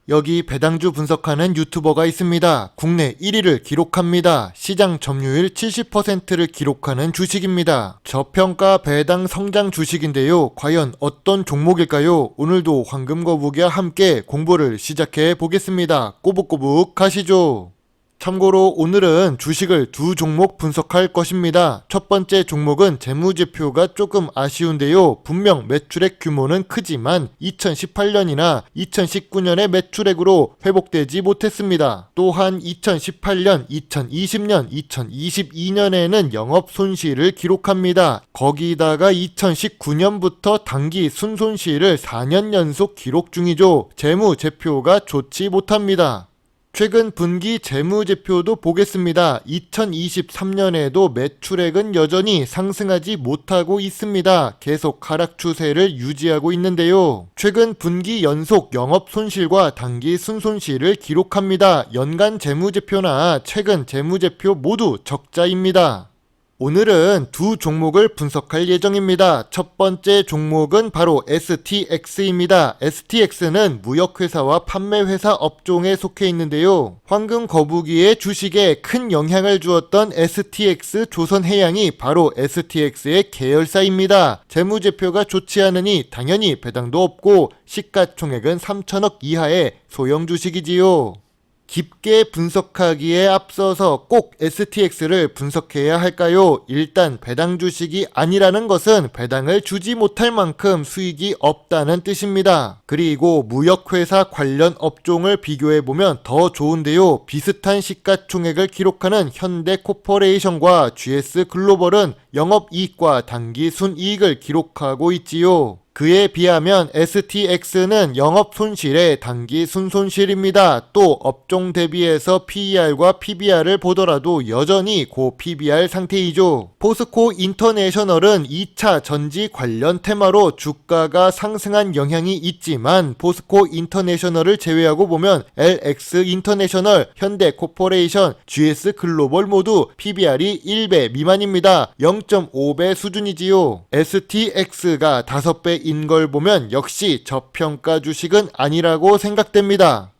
여기 배당주 분석하는 유튜버가 있습니다. 국내 1위를 기록합니다. 시장 점유율 70%를 기록하는 주식입니다. 저평가 배당 성장 주식인데요. 과연 어떤 종목일까요? 오늘도 황금거북이와 함께 공부를 시작해 보겠습니다. 꼬북꼬북 가시죠. 참고로 오늘은 주식을 두 종목 분석할 것입니다. 첫 번째 종목은 재무제표가 조금 아쉬운데요. 분명 매출액 규모는 크지만 2018년이나 2019년의 매출액으로 회복되지 못했습니다. 또한 2018년, 2020년, 2022년에는 영업 손실을 기록합니다. 거기다가 2019년부터 당기 순손실을 4년 연속 기록 중이죠. 재무제표가 좋지 못합니다. 최근 분기 재무제표도 보겠습니다. 2023년에도 매출액은 여전히 상승하지 못하고 있습니다. 계속 하락 추세를 유지하고 있는데요. 최근 분기 연속 영업 손실과 당기 순손실을 기록합니다. 연간 재무제표나 최근 재무제표 모두 적자입니다. 오늘은 두 종목을 분석할 예정입니다. 첫 번째 종목은 바로 STX입니다. STX는 무역회사와 판매회사 업종에 속해 있는데요. 황금거북이의 주식에 큰 영향을 주었던 STX 조선해양이 바로 STX의 계열사입니다. 재무제표가 좋지 않으니 당연히 배당도 없고 시가총액은 3천억 이하의 소형 주식이지요. 깊게 분석하기에 앞서서 꼭 STX를 분석해야 할까요? 일단 배당 주식이 아니라는 것은 배당을 주지 못할 만큼 수익이 없다는 뜻입니다. 그리고 무역회사 관련 업종을 비교해보면 더 좋은데요. 비슷한 시가총액을 기록하는 현대코퍼레이션과 GS글로벌은 영업이익과 당기순이익을 기록하고 있지요. 그에 비하면 STX는 영업손실의 당기 순손실입니다. 또 업종 대비해서 PER과 PBR을 보더라도 여전히 고 PBR 상태이죠. 포스코 인터내셔널은 2차 전지 관련 테마로 주가가 상승한 영향이 있지만 포스코 인터내셔널을 제외하고 보면 LX 인터내셔널, 현대코퍼레이션, GS글로벌 모두 PBR이 1배 미만입니다. 0.5배 수준이지요. STX가 5배 인 걸 보면 역시 저평가 주식은 아니라고 생각됩니다.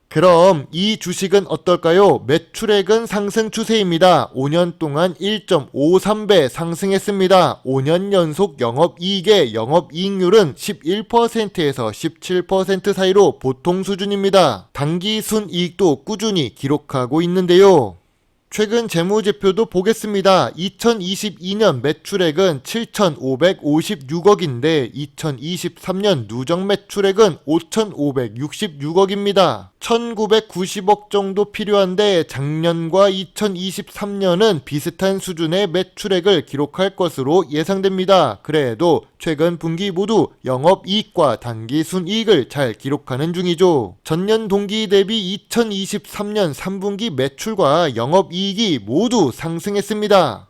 그럼 이 주식은 어떨까요? 매출액은 상승 추세입니다. 5년 동안 1.53배 상승했습니다. 5년 연속 영업이익의 영업이익률은 11%에서 17% 사이로 보통 수준입니다. 당기순이익도 꾸준히 기록하고 있는데요. 최근 재무제표도 보겠습니다. 2022년 매출액은 7,556억인데 2023년 누적 매출액은 5,566억입니다. 1,990억 정도 필요한데 작년과 2023년은 비슷한 수준의 매출액을 기록할 것으로 예상됩니다. 그래도 최근 분기 모두 영업이익과 당기순이익을 잘 기록하는 중이죠. 전년 동기 대비 2023년 3분기 매출과 영업이익이 모두 상승했습니다.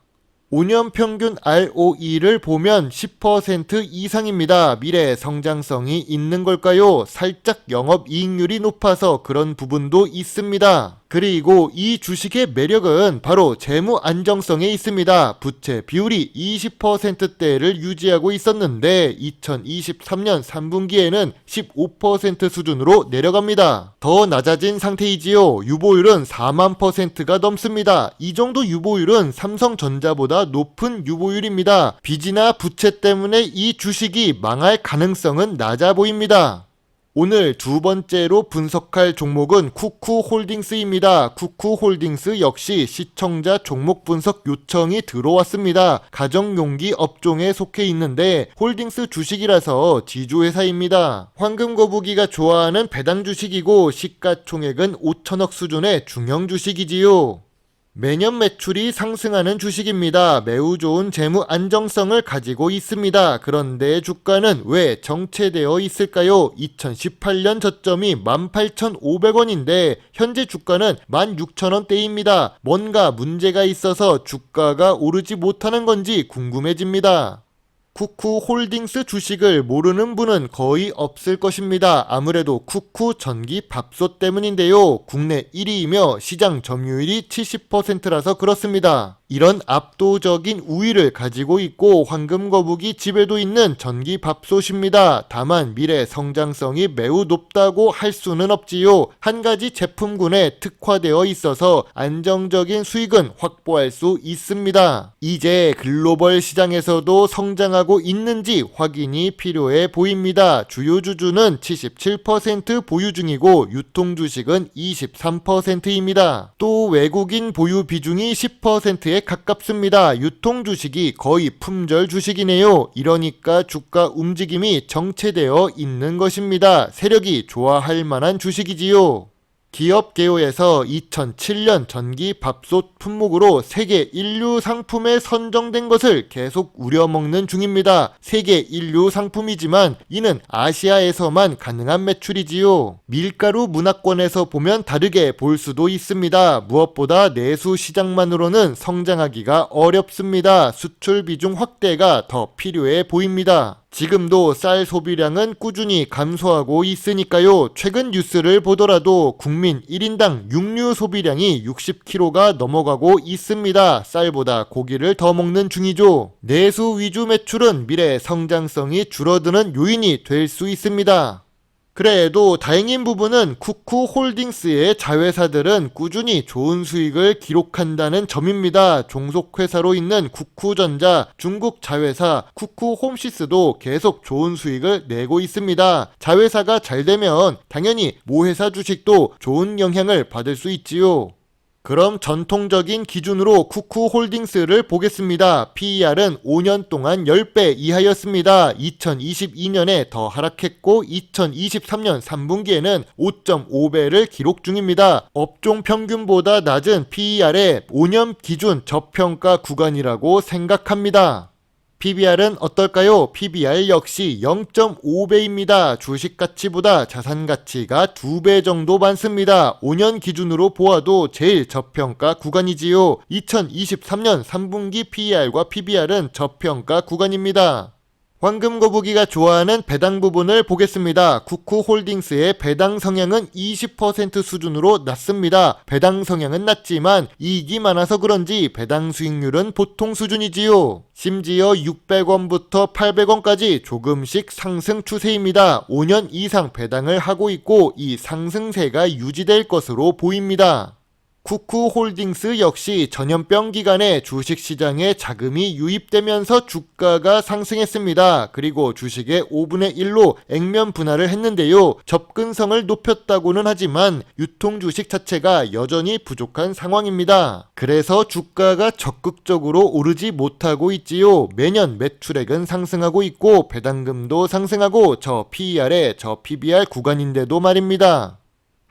5년 평균 ROE를 보면 10% 이상입니다. 미래 성장성이 있는 걸까요? 살짝 영업이익률이 높아서 그런 부분도 있습니다. 그리고 이 주식의 매력은 바로 재무 안정성에 있습니다. 부채 비율이 20%대를 유지하고 있었는데 2023년 3분기에는 15% 수준으로 내려갑니다. 더 낮아진 상태이지요. 유보율은 4만%가 넘습니다. 이 정도 유보율은 삼성전자보다 높은 유보율입니다. 빚이나 부채 때문에 이 주식이 망할 가능성은 낮아 보입니다. 오늘 두 번째로 분석할 종목은 쿠쿠홀딩스입니다. 쿠쿠홀딩스 역시 시청자 종목 분석 요청이 들어왔습니다. 가정용기 업종에 속해 있는데 홀딩스 주식이라서 지주회사입니다. 황금거북이가 좋아하는 배당 주식이고 시가총액은 5천억 수준의 중형 주식이지요. 매년 매출이 상승하는 주식입니다. 매우 좋은 재무 안정성을 가지고 있습니다. 그런데 주가는 왜 정체되어 있을까요? 2018년 저점이 18,500원인데 현재 주가는 16,000원대입니다. 뭔가 문제가 있어서 주가가 오르지 못하는 건지 궁금해집니다. 쿠쿠홀딩스 주식을 모르는 분은 거의 없을 것입니다. 아무래도 쿠쿠 전기 밥솥 때문인데요. 국내 1위이며 시장 점유율이 70%라서 그렇습니다. 이런 압도적인 우위를 가지고 있고 황금거북이 집에도 있는 전기밥솥입니다. 다만 미래 성장성이 매우 높다고 할 수는 없지요. 한 가지 제품군에 특화되어 있어서 안정적인 수익은 확보할 수 있습니다. 이제 글로벌 시장에서도 성장하고 있는지 확인이 필요해 보입니다. 주요 주주는 77% 보유 중이고 유통 주식은 23%입니다. 또 외국인 보유 비중이 10%에 가깝습니다. 유통 주식이 거의 품절 주식이네요. 이러니까 주가 움직임이 정체되어 있는 것입니다. 세력이 좋아할 만한 주식이지요. 기업개요에서 2007년 전기밥솥 품목으로 세계 인류 상품에 선정된 것을 계속 우려먹는 중입니다. 세계 인류 상품이지만 이는 아시아에서만 가능한 매출이지요. 밀가루 문화권에서 보면 다르게 볼 수도 있습니다. 무엇보다 내수 시장만으로는 성장하기가 어렵습니다. 수출 비중 확대가 더 필요해 보입니다. 지금도 쌀 소비량은 꾸준히 감소하고 있으니까요. 최근 뉴스를 보더라도 국민 1인당 육류 소비량이 60kg가 넘어가고 있습니다. 쌀보다 고기를 더 먹는 중이죠. 내수 위주 매출은 미래 성장성이 줄어드는 요인이 될 수 있습니다. 그래도 다행인 부분은 쿠쿠홀딩스의 자회사들은 꾸준히 좋은 수익을 기록한다는 점입니다. 종속회사로 있는 쿠쿠전자, 중국 자회사 쿠쿠홈시스도 계속 좋은 수익을 내고 있습니다. 자회사가 잘 되면 당연히 모회사 주식도 좋은 영향을 받을 수 있지요. 그럼 전통적인 기준으로 쿠쿠홀딩스를 보겠습니다. PER은 5년 동안 10배 이하였습니다. 2022년에 더 하락했고 2023년 3분기에는 5.5배를 기록 중입니다. 업종 평균보다 낮은 PER의 5년 기준 저평가 구간이라고 생각합니다. PBR은 어떨까요? PBR 역시 0.5배입니다. 주식 가치보다 자산 가치가 2배 정도 많습니다. 5년 기준으로 보아도 제일 저평가 구간이지요. 2023년 3분기 PER과 PBR은 저평가 구간입니다. 황금거북이가 좋아하는 배당 부분을 보겠습니다. 쿠쿠홀딩스의 배당 성향은 20% 수준으로 낮습니다. 배당 성향은 낮지만 이익이 많아서 그런지 배당 수익률은 보통 수준이지요. 심지어 600원부터 800원까지 조금씩 상승 추세입니다. 5년 이상 배당을 하고 있고 이 상승세가 유지될 것으로 보입니다. 쿠쿠홀딩스 역시 전염병 기간에 주식시장에 자금이 유입되면서 주가가 상승했습니다. 그리고 주식의 5분의 1로 액면 분할을 했는데요. 접근성을 높였다고는 하지만 유통 주식 자체가 여전히 부족한 상황입니다. 그래서 주가가 적극적으로 오르지 못하고 있지요. 매년 매출액은 상승하고 있고 배당금도 상승하고 저 PER에 저 PBR 구간인데도 말입니다.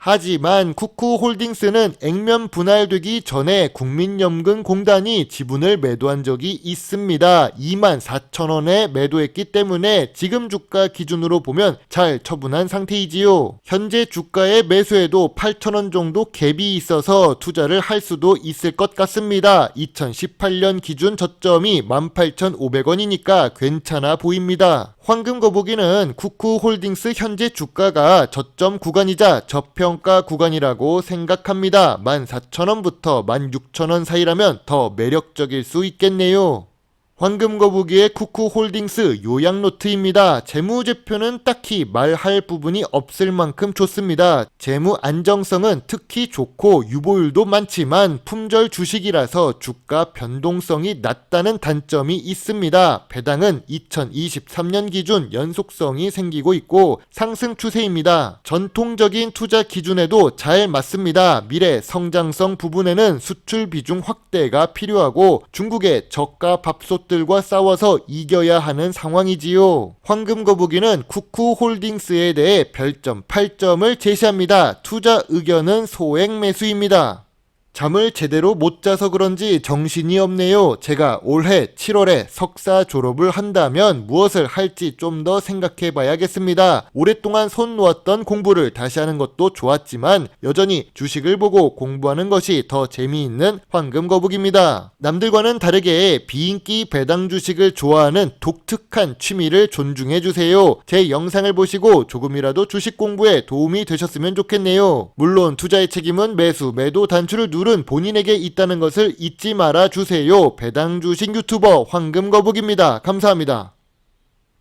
하지만 쿠쿠홀딩스는 액면 분할되기 전에 국민연금공단이 지분을 매도한 적이 있습니다. 24,000원에 매도했기 때문에 지금 주가 기준으로 보면 잘 처분한 상태이지요. 현재 주가의 매수에도 8,000원 정도 갭이 있어서 투자를 할 수도 있을 것 같습니다. 2018년 기준 저점이 18,500원이니까 괜찮아 보입니다. 황금거북이는 쿠쿠홀딩스 현재 주가가 저점 구간이자 저평가 구간이라고 생각합니다. 14,000원부터 16,000원 사이라면 더 매력적일 수 있겠네요. 황금거북이의 쿠쿠홀딩스 요약 노트입니다. 재무제표는 딱히 말할 부분이 없을 만큼 좋습니다. 재무 안정성은 특히 좋고 유보율도 많지만 품절 주식이라서 주가 변동성이 낮다는 단점이 있습니다. 배당은 2023년 기준 연속성이 생기고 있고 상승 추세입니다. 전통적인 투자 기준에도 잘 맞습니다. 미래 성장성 부분에는 수출 비중 확대가 필요하고 중국의 저가 밥솥 들과 싸워서 이겨야 하는 상황이지요. 황금거북이는 쿠쿠홀딩스에 대해 별점 8점을 제시합니다. 투자 의견은 소액 매수입니다. 잠을 제대로 못 자서 그런지 정신이 없네요. 제가 올해 7월에 석사 졸업을 한다면 무엇을 할지 좀 더 생각해 봐야겠습니다. 오랫동안 손 놓았던 공부를 다시 하는 것도 좋았지만 여전히 주식을 보고 공부하는 것이 더 재미있는 황금거북입니다. 남들과는 다르게 비인기 배당 주식을 좋아하는 독특한 취미를 존중해 주세요. 제 영상을 보시고 조금이라도 주식 공부에 도움이 되셨으면 좋겠네요. 물론 투자의 책임은 매수, 매도 단추를 누르 기술은 본인에게 있다는 것을 잊지 말아 주세요. 배당 주식 유튜버 황금거북입니다. 감사합니다.